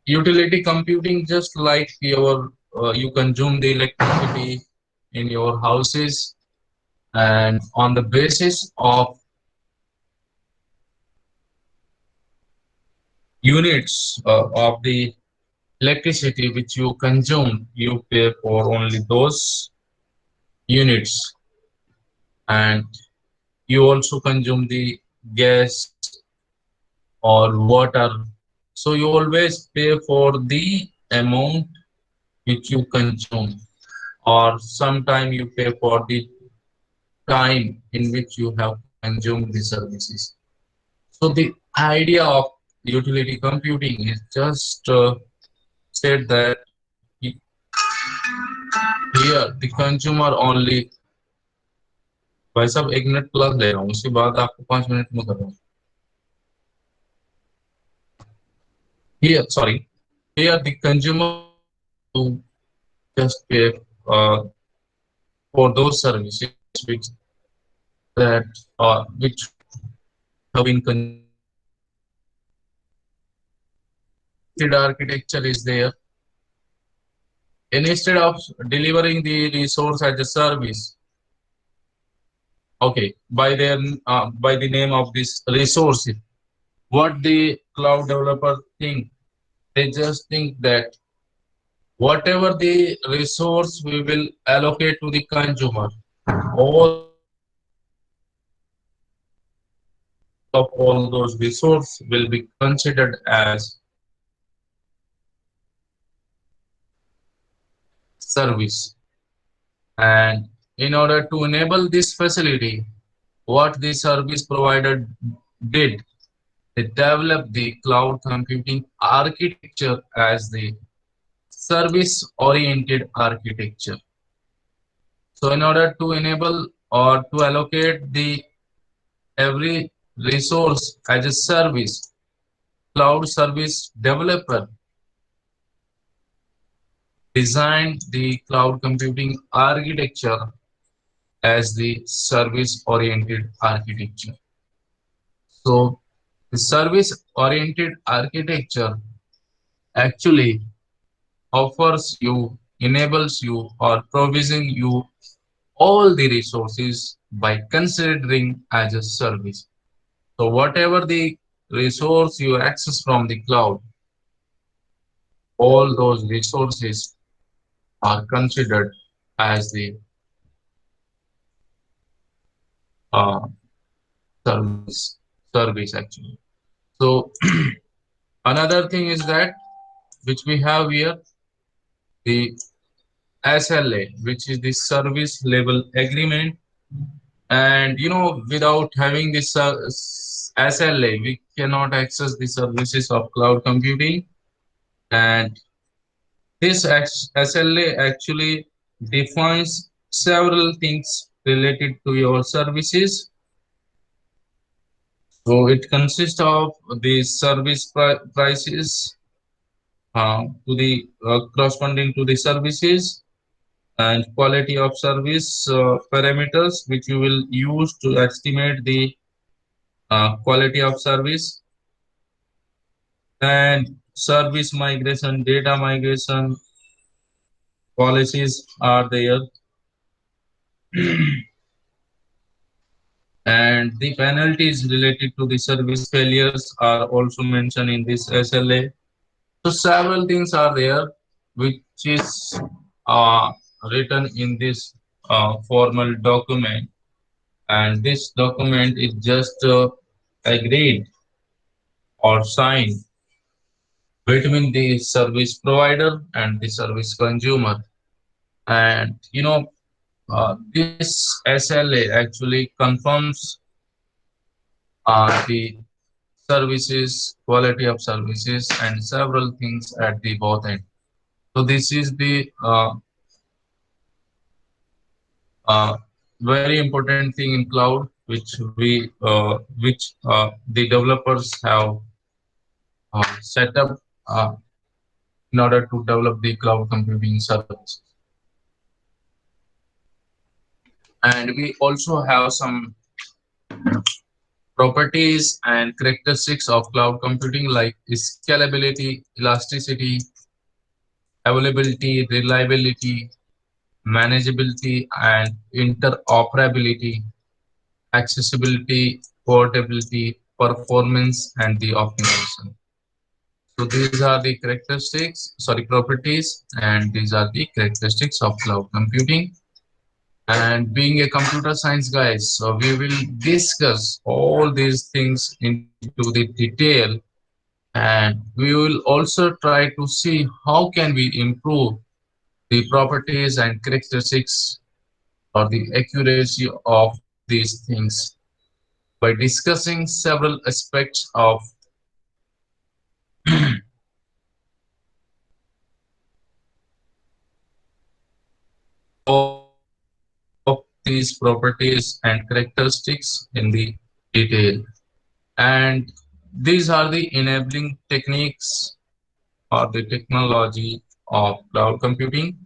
utility computing, just like you consume the electricity in your houses, and on the basis of units of the electricity which you consume, you pay for only those units, and you also consume the gas or water. So you always pay for the amount which you consume, or sometime you pay for the time in which you have consumed the services. So the idea of utility computing is just said that here the consumer only. भाई साहब 1 minute plus ले रहा हूँ, उसके बाद आपको 5 minute में कर रहा हूँ. Here, sorry, here the consumer to just pay uh, for those services which that which have been architecture is there. And instead of delivering the resource as a service, okay, by the name of this resource, what the cloud developer think, they just think that whatever the resource we will allocate to the consumer, all of all those resources will be considered as service. And in order to enable this facility, what the service provider did, they developed the cloud computing architecture as the service oriented architecture. So in order to enable or to allocate the every resource as a service, cloud service developer designed the cloud computing architecture as the service oriented architecture. So the service oriented architecture actually offers you, enables you, or provision you all the resources by considering as a service. So whatever the resource you access from the cloud, all those resources are considered as the uh, service actually. So another thing is that which we have here, the SLA, which is the service level agreement. And without having this SLA, we cannot access the services of cloud computing. And this SLA actually defines several things related to your services. So it consists of the service prices to the corresponding to the services, and quality of service parameters which you will use to estimate the quality of service, and service migration, data migration policies are there. And the penalties related to the service failures are also mentioned in this SLA. So several things are there which is uh, written in this formal document, and this document is just agreed or signed between the service provider and the service consumer. And this SLA actually confirms the services, quality of services, and several things at the both end. So this is the uh, very important thing in cloud, which the developers have set up uh, in order to develop the cloud computing service. And we also have some properties and characteristics of cloud computing like scalability, elasticity, availability, reliability, manageability, and interoperability, accessibility, portability, performance, and the optimization. So these are the properties, and these are the characteristics of cloud computing. And being a computer science guys, so we will discuss all these things into the detail, and we will also try to see how can we improve the properties and characteristics or the accuracy of these things by discussing several aspects of of these properties and characteristics in the detail. And these are the enabling techniques or the technology of cloud computing.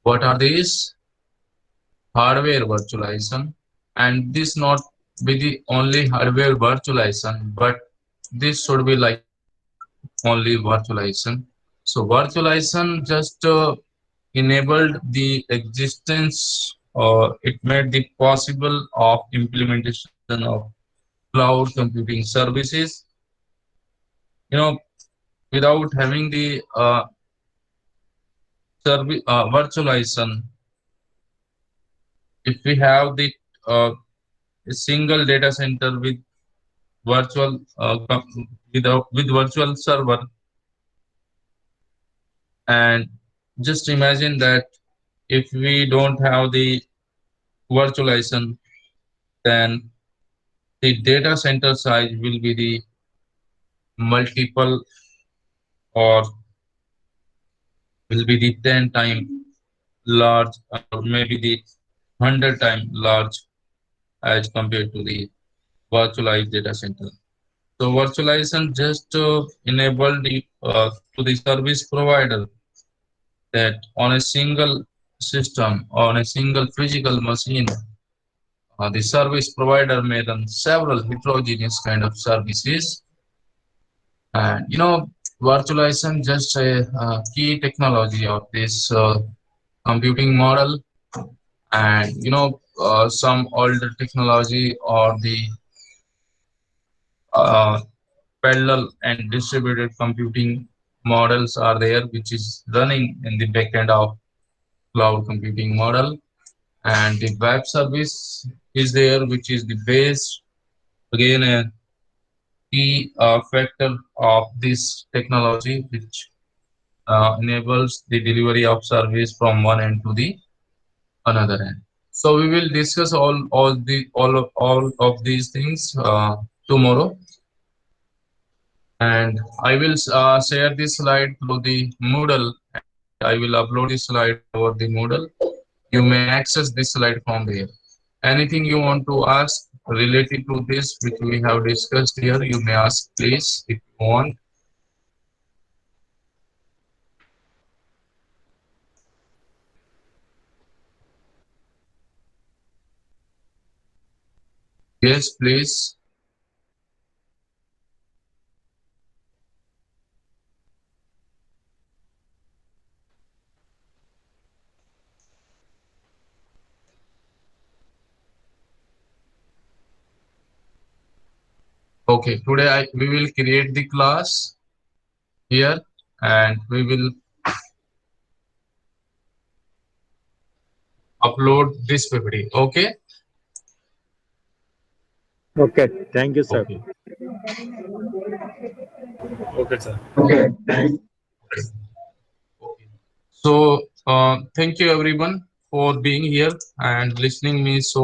What are these? Hardware virtualization, and this not be the only hardware virtualization, but this should be like only virtualization. So virtualization just enabled the existence, or it made the possible of implementation of cloud computing services. You know, without having the virtualization, if we have the a single data center with virtual with virtual server, and just imagine that if we don't have the virtualization, then the data center size will be the multiple, or will be the 10 time large, or maybe the 100 time large as compared to the virtualized data center. So virtualization just enabled to the service provider that on a single system, on a single physical machine, the service provider may run several heterogeneous kind of services. And virtualization just a key technology of this computing model. And some older technology or the uh, parallel and distributed computing models are there, which is running in the backend of cloud computing model. And the web service is there, which is the base, again a key factor of this technology, which enables the delivery of service from one end to the another end. So we will discuss all of these things tomorrow, and I will share this slide through the Moodle. I will upload this slide over the Moodle. You may access this slide from there. Anything you want to ask related to this, which we have discussed here, you may ask, please, if you want. Yes, please. Okay, today we will create the class here and we will upload this PPT. Okay. Okay, thank you, sir. Okay. Okay, sir. Okay, thanks. Okay. So thank you everyone for being here and listening me so